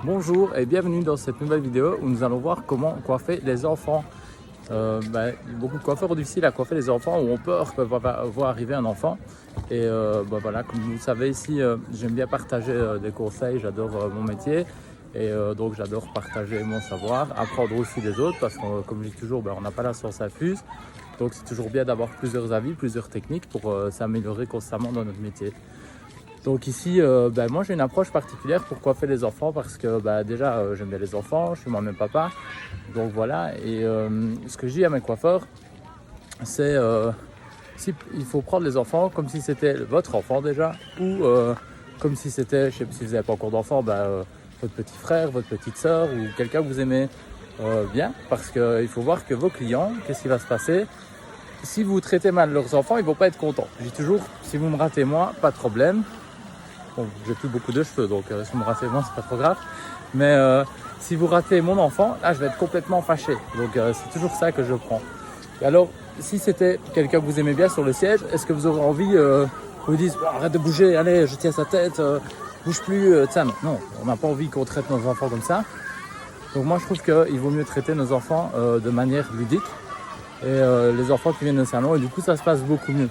Bonjour et bienvenue dans cette nouvelle vidéo où nous allons voir comment coiffer les enfants. Beaucoup de coiffeurs ont difficile à coiffer les enfants ou ont peur que va arriver un enfant. Et voilà, comme vous le savez ici, j'aime bien partager des conseils, j'adore mon métier. Et donc j'adore partager mon savoir, apprendre aussi des autres parce que comme je dis toujours, on n'a pas la science infuse. Donc c'est toujours bien d'avoir plusieurs avis, plusieurs techniques pour s'améliorer constamment dans notre métier. Donc ici, moi j'ai une approche particulière pour coiffer les enfants parce que déjà j'aime bien les enfants, je suis moi-même papa. Donc voilà, et ce que je dis à mes coiffeurs, c'est il faut prendre les enfants comme si c'était votre enfant déjà, ou comme si c'était, je sais pas si vous n'avez pas encore d'enfant, votre petit frère, votre petite soeur ou quelqu'un que vous aimez bien. Parce qu'il faut voir que vos clients, qu'est-ce qui va se passer? Si vous traitez mal leurs enfants, ils ne vont pas être contents. Je dis toujours, si vous me ratez moi, pas de problème. Bon, j'ai plus beaucoup de cheveux, donc si vous me ratez moi, c'est pas trop grave. Mais si vous ratez mon enfant, là, je vais être complètement fâché. Donc c'est toujours ça que je prends. Et alors, si c'était quelqu'un que vous aimez bien sur le siège, est-ce que vous aurez envie qu'on vous dise arrête de bouger, allez, je tiens sa tête, bouge plus, non, on n'a pas envie qu'on traite nos enfants comme ça. Donc moi, je trouve qu'il vaut mieux traiter nos enfants de manière ludique. Et les enfants qui viennent au salon, et du coup, ça se passe beaucoup mieux.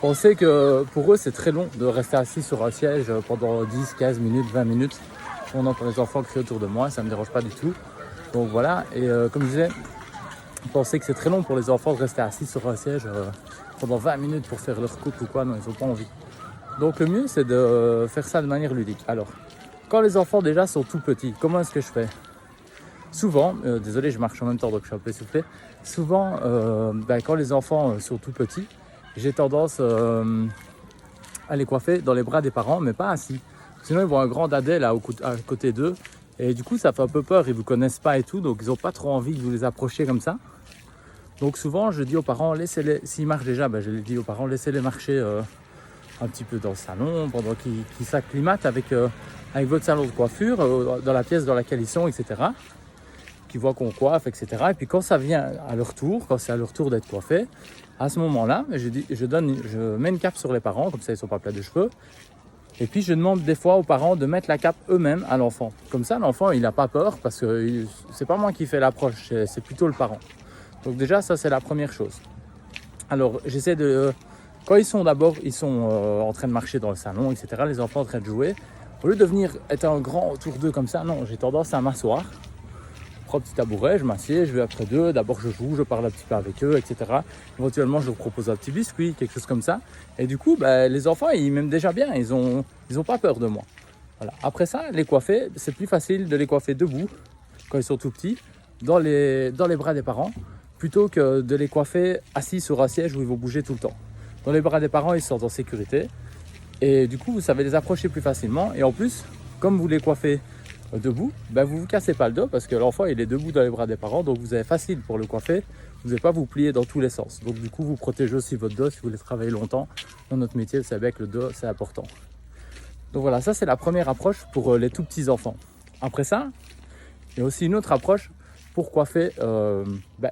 Pensez que pour eux, c'est très long de rester assis sur un siège pendant 10, 15 minutes, 20 minutes. On entend les enfants crier autour de moi, ça ne me dérange pas du tout. Donc voilà, et comme je disais, pensez que c'est très long pour les enfants de rester assis sur un siège pendant 20 minutes pour faire leur coupe ou quoi, non, ils n'ont pas envie. Donc le mieux, c'est de faire ça de manière ludique. Alors, quand les enfants déjà sont tout petits, comment est-ce que je fais? Souvent, désolé, je marche en même temps donc je suis un peu essoufflé. Souvent, quand les enfants sont tout petits, j'ai tendance à les coiffer dans les bras des parents, mais pas assis. Sinon, ils voient un grand dadais là à côté d'eux. Et du coup, ça fait un peu peur, ils ne vous connaissent pas et tout, donc ils n'ont pas trop envie de vous les approcher comme ça. Donc souvent, je dis aux parents, laissez-les, s'ils marchent déjà, je les dis aux parents, laissez-les marcher un petit peu dans le salon, pendant qu'ils s'acclimatent avec votre salon de coiffure, dans la pièce dans laquelle ils sont, etc. Qui voient qu'on coiffe, etc. Et puis quand ça vient à leur tour, quand c'est à leur tour d'être coiffé, à ce moment-là, je mets une cape sur les parents, comme ça ils ne sont pas pleins de cheveux. Et puis je demande des fois aux parents de mettre la cape eux-mêmes à l'enfant. Comme ça, l'enfant, il n'a pas peur parce que c'est pas moi qui fais l'approche, c'est plutôt le parent. Donc déjà, ça c'est la première chose. Alors j'essaie de... Quand ils sont en train de marcher dans le salon, etc., les enfants en train de jouer, au lieu de venir être un grand autour d'eux comme ça, non, j'ai tendance à m'asseoir. Je prends un petit tabouret, je m'assieds, je vais après d'eux, d'abord je joue, je parle un petit peu avec eux, etc. Éventuellement, je leur propose un petit biscuit, quelque chose comme ça. Et du coup, les enfants, ils m'aiment déjà bien, ils ont pas peur de moi. Voilà. Après ça, les coiffer, c'est plus facile de les coiffer debout, quand ils sont tout petits, dans les bras des parents, plutôt que de les coiffer assis sur un siège où ils vont bouger tout le temps. Dans les bras des parents, ils se sentent en sécurité. Et du coup, vous savez les approcher plus facilement. Et en plus, comme vous les coiffez debout, vous vous cassez pas le dos parce que l'enfant il est debout dans les bras des parents, donc vous avez facile pour le coiffer, vous n'allez pas vous plier dans tous les sens. Donc du coup vous protégez aussi votre dos si vous voulez travailler longtemps. Dans notre métier, vous savez que le dos c'est important. Donc voilà, ça c'est la première approche pour les tout petits enfants. Après ça, il y a aussi une autre approche pour coiffer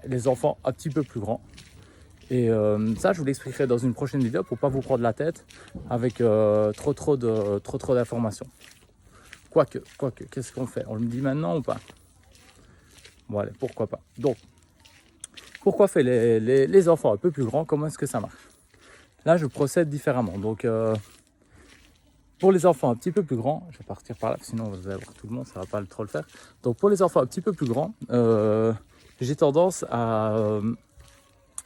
les enfants un petit peu plus grands. Et ça je vous l'expliquerai dans une prochaine vidéo pour pas vous prendre la tête avec trop d'informations. Quoique, qu'est-ce qu'on fait? On le dit maintenant ou pas? Bon allez, pourquoi pas. Donc, pour coiffer les enfants un peu plus grands, comment est-ce que ça marche? Là, je procède différemment. Donc, pour les enfants un petit peu plus grands, je vais partir par là, sinon vous allez voir tout le monde, ça va pas trop le faire. Donc, pour les enfants un petit peu plus grands, j'ai tendance à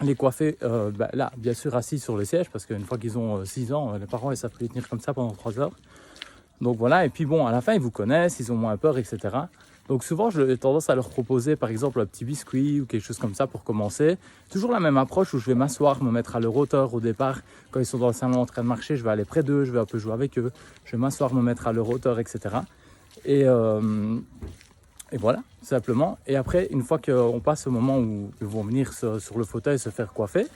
les coiffer là, bien sûr, assis sur le siège, parce qu'une fois qu'ils ont 6 ans, les parents, ils savent plus les tenir comme ça pendant 3 heures. Donc voilà, et puis bon, à la fin, ils vous connaissent, ils ont moins peur, etc. Donc souvent, j'ai tendance à leur proposer, par exemple, un petit biscuit ou quelque chose comme ça pour commencer. Toujours la même approche où je vais m'asseoir, me mettre à leur hauteur au départ. Quand ils sont dans le salon en train de marcher, je vais aller près d'eux, je vais un peu jouer avec eux. Je vais m'asseoir, me mettre à leur hauteur, etc. Et voilà, simplement. Et après, une fois qu'on passe au moment où ils vont venir sur le fauteuil se faire coiffer,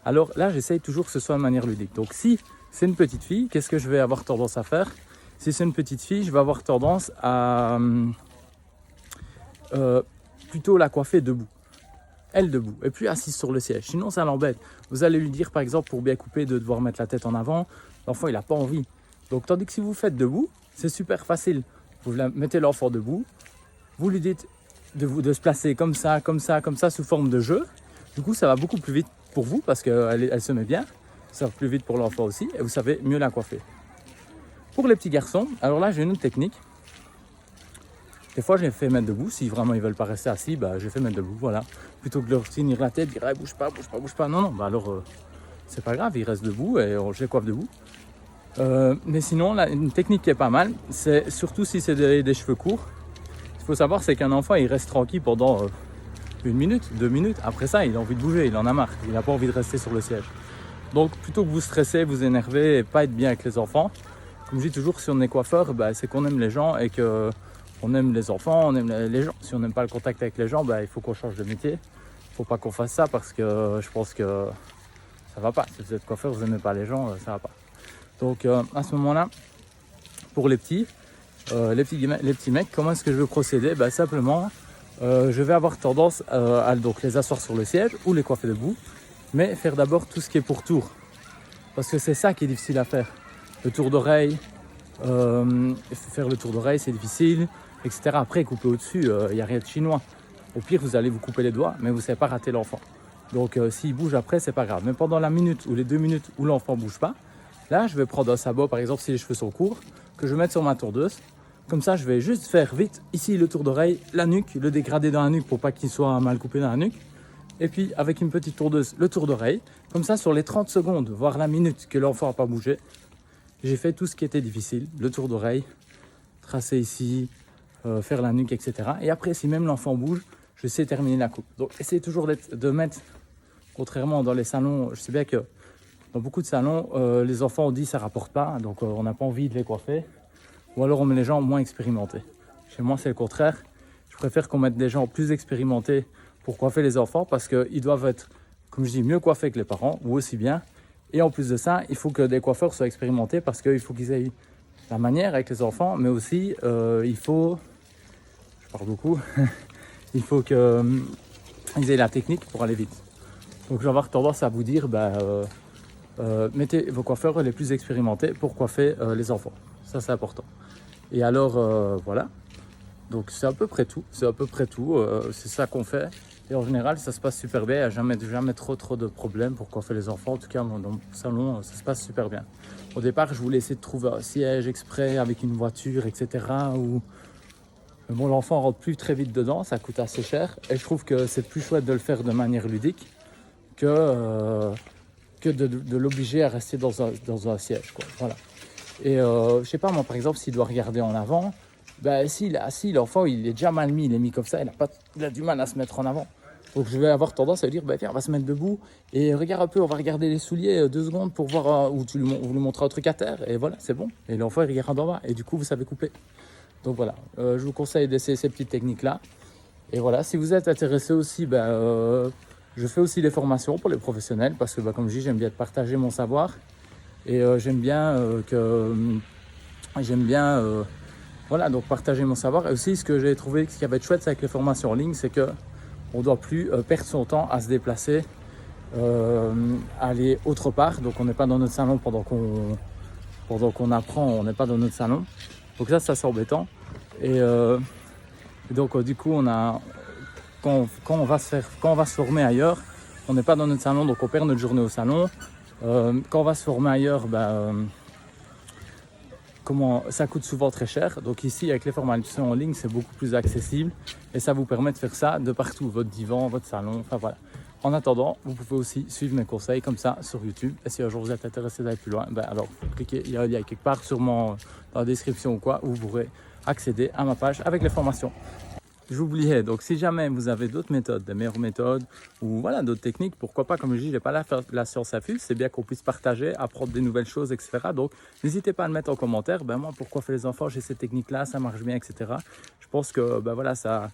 alors là, j'essaye toujours que ce soit de manière ludique. Donc si c'est une petite fille, qu'est-ce que je vais avoir tendance à faire? Si c'est une petite fille, je vais avoir tendance à plutôt la coiffer debout. Elle debout, et puis assise sur le siège. Sinon, ça l'embête. Vous allez lui dire, par exemple, pour bien couper, de devoir mettre la tête en avant. L'enfant, il n'a pas envie. Donc, tandis que si vous faites debout, c'est super facile. mettez l'enfant debout, vous lui dites de se placer comme ça, sous forme de jeu. Du coup, ça va beaucoup plus vite pour vous parce qu'elle se met bien. Ça va plus vite pour l'enfant aussi et vous savez mieux la coiffer. Pour les petits garçons, alors là, j'ai une autre technique. Des fois, je les fais mettre debout. Si vraiment ils veulent pas rester assis, je les fais mettre debout, voilà. Plutôt que de leur tenir la tête, dire hey, bouge pas. Non, alors c'est pas grave, ils restent debout et je les coiffe debout. Mais sinon, là, une technique qui est pas mal, c'est surtout si c'est des cheveux courts. Ce qu'il faut savoir, c'est qu'un enfant, il reste tranquille pendant 1 minute, 2 minutes. Après ça, il a envie de bouger, il en a marre. Il n'a pas envie de rester sur le siège. Donc, plutôt que vous stressez, vous énerver et pas être bien avec les enfants, comme je dis toujours, si on est coiffeur, c'est qu'on aime les gens et qu'on aime les enfants, on aime les gens. Si on n'aime pas le contact avec les gens, il faut qu'on change de métier. Il ne faut pas qu'on fasse ça parce que je pense que ça va pas. Si vous êtes coiffeur, vous n'aimez pas les gens, ça va pas. Donc à ce moment-là, pour les petits mecs, comment est-ce que je veux procéder? Simplement, je vais avoir tendance à donc, les asseoir sur le siège ou les coiffer debout, mais faire d'abord tout ce qui est pour tour. Parce que c'est ça qui est difficile à faire. Le tour d'oreille, faire le tour d'oreille, c'est difficile, etc. Après, couper au-dessus, il n'y a rien de chinois. Au pire, vous allez vous couper les doigts, mais vous ne savez pas rater l'enfant. Donc s'il bouge après, c'est pas grave. Mais pendant la minute ou les 2 minutes où l'enfant ne bouge pas, là, je vais prendre un sabot, par exemple, si les cheveux sont courts, que je vais mettre sur ma tondeuse. Comme ça, je vais juste faire vite, ici, le tour d'oreille, la nuque, le dégradé dans la nuque pour pas qu'il soit mal coupé dans la nuque. Et puis, avec une petite tondeuse, le tour d'oreille. Comme ça, sur les 30 secondes, voire la minute que l'enfant n'a pas bougé, j'ai fait tout ce qui était difficile. Le tour d'oreille, tracer ici, faire la nuque, etc. Et après, si même l'enfant bouge, je sais terminer la coupe. Donc, essayez toujours de mettre, contrairement dans les salons, je sais bien que dans beaucoup de salons, les enfants ont dit ça rapporte pas, donc on n'a pas envie de les coiffer. Ou alors on met les gens moins expérimentés. Chez moi, c'est le contraire. Je préfère qu'on mette des gens plus expérimentés pour coiffer les enfants parce qu'ils doivent être, comme je dis, mieux coiffés que les parents, ou aussi bien. Et en plus de ça, il faut que des coiffeurs soient expérimentés parce qu'il faut qu'ils aient la manière avec les enfants, mais aussi il faut, je parle beaucoup, il faut qu'ils aient la technique pour aller vite. Donc je vais avoir tendance à vous dire, mettez vos coiffeurs les plus expérimentés pour coiffer les enfants. Ça, c'est important. Et alors, voilà. Donc, c'est à peu près tout. C'est ça qu'on fait. Et en général, ça se passe super bien. Il n'y a jamais trop de problèmes pour coiffer les enfants. En tout cas, dans le salon, ça se passe super bien. Au départ, je voulais essayer de trouver un siège exprès avec une voiture, etc. Mais bon, l'enfant rentre plus très vite dedans. Ça coûte assez cher. Et je trouve que c'est plus chouette de le faire de manière ludique que de l'obliger à rester dans un siège, quoi. Voilà. Et je sais pas, moi par exemple, s'il doit regarder en avant, s'il est assis, l'enfant il est déjà mal mis, il est mis comme ça, il a du mal à se mettre en avant. Donc je vais avoir tendance à lui dire, viens, on va se mettre debout et regarde un peu, on va regarder les souliers 2 secondes pour voir où vous lui montrez un truc à terre et voilà, c'est bon. Et l'enfant il regarde en bas et du coup vous savez couper. Donc voilà, je vous conseille d'essayer ces petites techniques-là. Et voilà, si vous êtes intéressé aussi, je fais aussi des formations pour les professionnels parce que comme je dis, j'aime bien partager mon savoir. Et j'aime bien voilà, donc partager mon savoir. Et aussi, ce que j'ai trouvé, ce qui va être chouette avec les formations en ligne, c'est qu'on ne doit plus perdre son temps à se déplacer, aller autre part. Donc, on n'est pas dans notre salon pendant qu'on apprend, on n'est pas dans notre salon. Donc ça c'est embêtant. Et donc, du coup, quand on va se former ailleurs, on n'est pas dans notre salon, donc on perd notre journée au salon. Quand on va se former ailleurs, ça coûte souvent très cher. Donc ici, avec les formations en ligne, c'est beaucoup plus accessible et ça vous permet de faire ça de partout, votre divan, votre salon, enfin voilà. En attendant, vous pouvez aussi suivre mes conseils comme ça sur YouTube. Et si un jour vous êtes intéressé d'aller plus loin, alors cliquez, il y a un lien quelque part sûrement dans la description ou quoi, où vous pourrez accéder à ma page avec les formations. J'oubliais, donc si jamais vous avez d'autres méthodes, des meilleures méthodes ou voilà d'autres techniques, pourquoi pas, comme je dis, j'ai pas la science infuse, c'est bien qu'on puisse partager, apprendre des nouvelles choses, etc. Donc n'hésitez pas à le mettre en commentaire, moi pourquoi faire les enfants, j'ai cette technique-là, ça marche bien, etc. Je pense que voilà, ça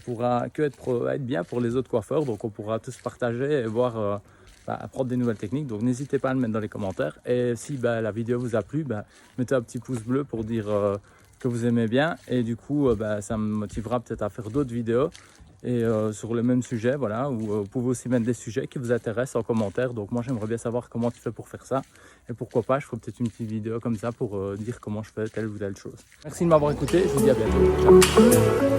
pourra que être bien pour les autres coiffeurs, donc on pourra tous partager et voir, apprendre des nouvelles techniques. Donc n'hésitez pas à le mettre dans les commentaires. Et si la vidéo vous a plu, mettez un petit pouce bleu pour dire que vous aimez bien et du coup ça me motivera peut-être à faire d'autres vidéos et sur le même sujet, voilà, où vous pouvez aussi mettre des sujets qui vous intéressent en commentaire. Donc moi j'aimerais bien savoir comment tu fais pour faire ça, et pourquoi pas je ferai peut-être une petite vidéo comme ça pour dire comment je fais telle ou telle chose. Merci de m'avoir écouté, je vous dis à bientôt. Ciao.